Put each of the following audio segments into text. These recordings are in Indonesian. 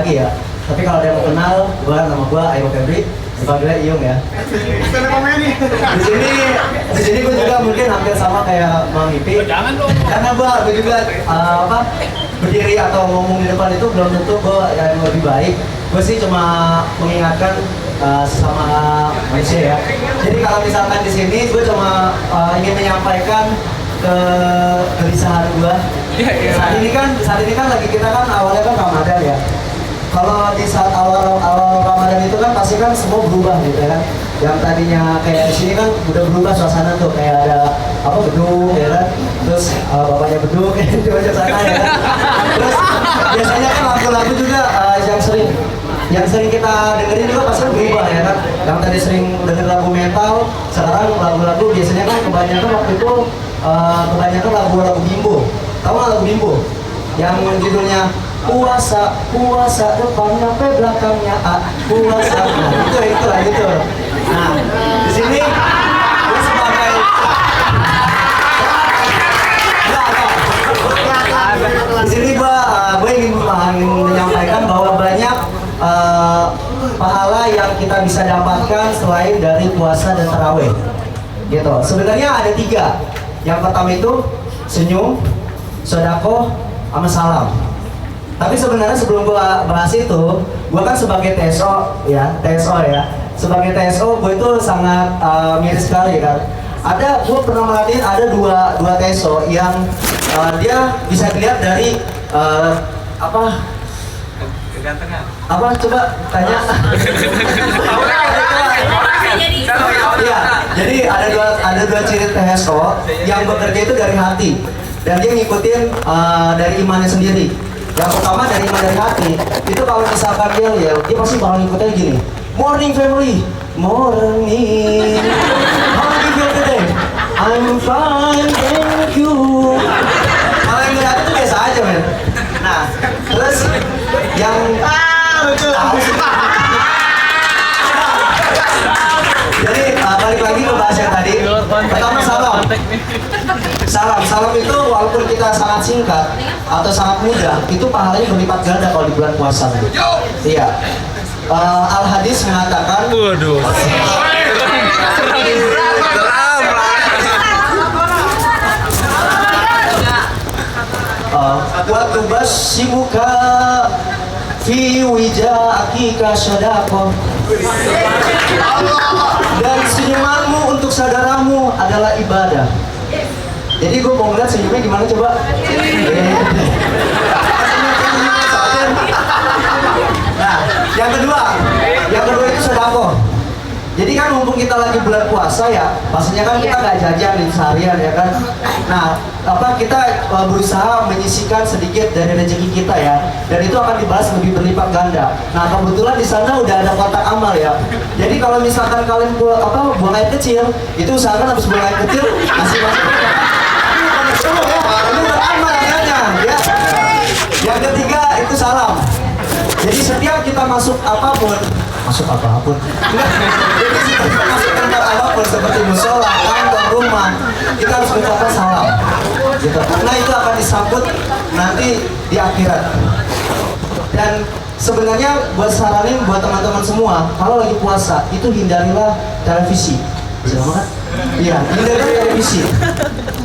lagi ya. Tapi kalau ada yang mau kenal, nama gue Ayo Febri, dipanggilnya Iyung ya. Di sini gue juga mungkin hampir sama kayak Mang Ipi. Karena gue juga berdiri atau ngomong di depan itu belum tentu gue yang lebih baik. Gue sih cuma mengingatkan sesama manusia ya. Jadi kalau misalkan di sini gue cuma ingin menyampaikan kegelisahan gue. Saat ini kan lagi kita kan awalnya kan Ramadan ya. Kalau di saat awal Ramadan itu kan pasti kan semua berubah gitu ya kan. Yang tadinya kayak di sini kan udah berubah suasana tuh, kayak ada beduk ya kan. Terus bapaknya beduk di wajah sana ya kan. Terus biasanya kan lagu-lagu juga yang sering kita dengerin juga pasti berubah ya kan. Yang tadi sering denger lagu metal, sekarang lagu-lagu biasanya kan kebanyakan waktu itu kebanyakan lagu-lagu bimbo. Tahu nggak lagu bimbo? Yang judulnya puasa depannya pe belakangnya puasa. Nah, itu lah gitu. Nah, di sini gue sebagai di sini gue ingin menyampaikan bahwa banyak pahala yang kita bisa dapatkan selain dari puasa dan tarawih. Gitu. Sebenarnya ada 3. Yang pertama itu senyum, sedekah, sama salam. Tapi sebenarnya sebelum gua bahas itu, gua kan sebagai TSO ya. Sebagai TSO gua itu sangat miris sekali kan. Gua pernah melatih ada dua TSO yang dia bisa dilihat dari kegantengan. Coba tanya. Iya, jadi ada dua ciri TSO yang bekerja itu dari hati dan dia ngikutin dari imannya sendiri. Yang pertama dari iman dari hati, itu kalau misalkan dia pasti bakal ngikutin gini. Morning family, morning. How do you feel today? I'm fine, thank you. Kalau yang dari hati itu biasa aja men. Nah, terus yang jadi balik lagi ke bahas yang tadi. Pertama salam itu walaupun kita sangat singkat atau sangat mudah, itu pahalanya berlipat ganda kalau di bulan puasa. Iya. Al Hadis mengatakan, waduh. Waktu basimuka fi wija'ika sadaqah. Dan senyumanmu untuk saudaramu adalah ibadah. Jadi gue mau ngeliat senyumnya gimana coba. Nah, yang kedua itu sedekah. Jadi kan mumpung kita lagi bulan puasa ya, pastinya kan kita nggak jajan nih seharian ya kan. Nah, kita berusaha menyisihkan sedikit dari rezeki kita ya, dan itu akan dibalas lebih berlipat ganda. Nah, kebetulan di sana udah ada kotak amal ya. Jadi kalau misalkan kalian buang air kecil, itu usahakan habis buang air kecil kasih masuk. Ini beramal ya. Yang ketiga itu salam. Jadi setiap kita masuk apapun. Jadi setiap kita masuk tempat apapun seperti musola, kantor, rumah, kita harus mengucapkan salam. Gitu. Karena itu akan disambut nanti di akhirat. Dan sebenarnya buat saranin buat teman-teman semua, kalau lagi puasa itu hindarilah televisi. Bisa kan? Iya, hindari televisi.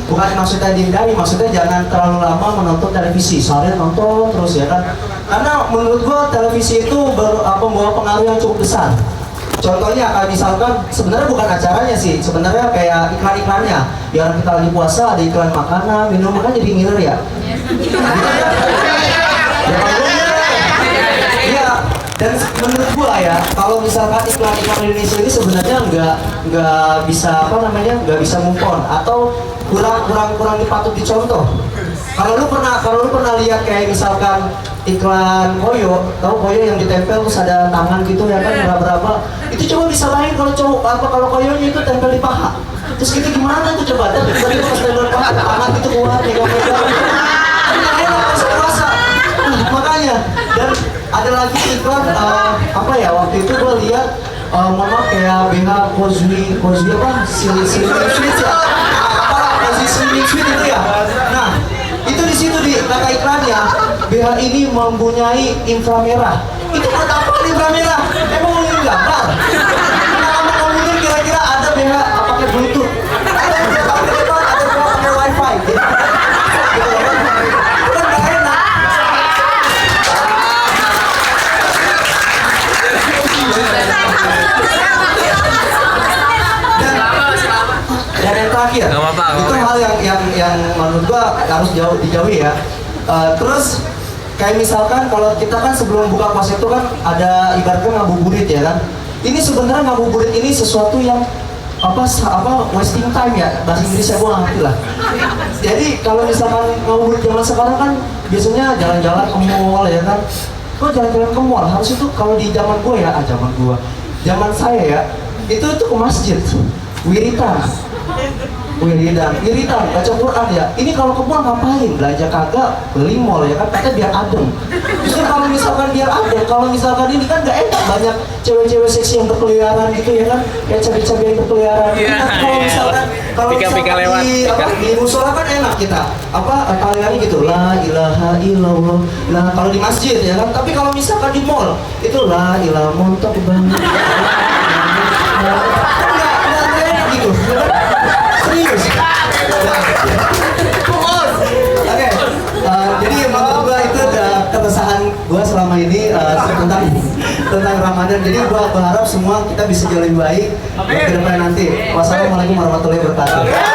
Bukan maksudnya dihindari, maksudnya jangan terlalu lama menonton televisi. Seharian nonton terus ya kan. Karena menurut gua televisi itu membawa pengaruh yang cukup besar. Contohnya misalkan sebenarnya bukan acaranya sih, sebenarnya kayak iklan-iklannya. Ya orang kita lagi puasa ada iklan makanan, minuman, kan jadi ngiler ya. Iya. Dan menurut gua ya, kalau misalkan iklan-iklan Indonesia ini sebenarnya nggak bisa nggak bisa move on atau kurang dipatut dicontoh. Kalau lu pernah lihat kayak misalkan iklan koyo, tahu koyo yang ditempel terus ada tangan gitu ya kan berapa? Itu coba disalahin kalau kalau koyonya itu tempel di paha. Terus gitu gimana tuh coba? Tadi pas tempel di paha tangan itu keluar pegang-pegang. Makanya dan ada lagi iklan waktu itu gua lihat kayak BH Kozui apa Sweet ya. Sweet itu ya. Nah, itu di situ di kata iklannya BH ini mempunyai inframerah. buat apa nih Pramila? Emang mau ngirim gambar? Lama kamu mikir kira-kira ada BH pakai Bluetooth? Ada dia pakai depan, ada dia pakai WiFi. Kan gak enak. Dan yang terakhir, itu hal yang menurut gua harus dijauhi ya. Terus kayak misalkan kalau kita kan sebelum buka puasa itu kan ada ibaratnya ngabuburit ya kan. Ini sebenarnya ngabuburit ini sesuatu yang apa wasting time ya, bahasa Inggrisnya gua nggak ngerti lah. Jadi kalau misalkan ngabuburit zaman sekarang kan biasanya jalan-jalan ke mall ya kan. Kok jalan-jalan ke mall? Harus itu kalau di zaman gua ya, zaman saya ya, itu tuh ke masjid, wiritan, baca Quran ya. Ini kalau ke mall ngapain? Belanja kagak, beli mall ya kan, katanya biar adem. Justru kalau misalkan biar adem, kalau misalkan ini kan gak enak, banyak cewek-cewek seksi yang berkeliaran gitu ya kan, kayak cabai-cabai yang berkeliaran. Kalau misalkan di musola kan enak kita, kalian gitu, la ilaha illallah. Nah kalau di masjid ya kan, tapi kalau misalkan di mall itu la ilaha montok banget. Enggak enak gitu. Serius. Oke, jadi menurut gua itu ada keresahan gua selama ini tentang Ramadan. Jadi gua berharap semua kita bisa jauh lebih baik ke depan nanti. Wassalamualaikum warahmatullahi wabarakatuh.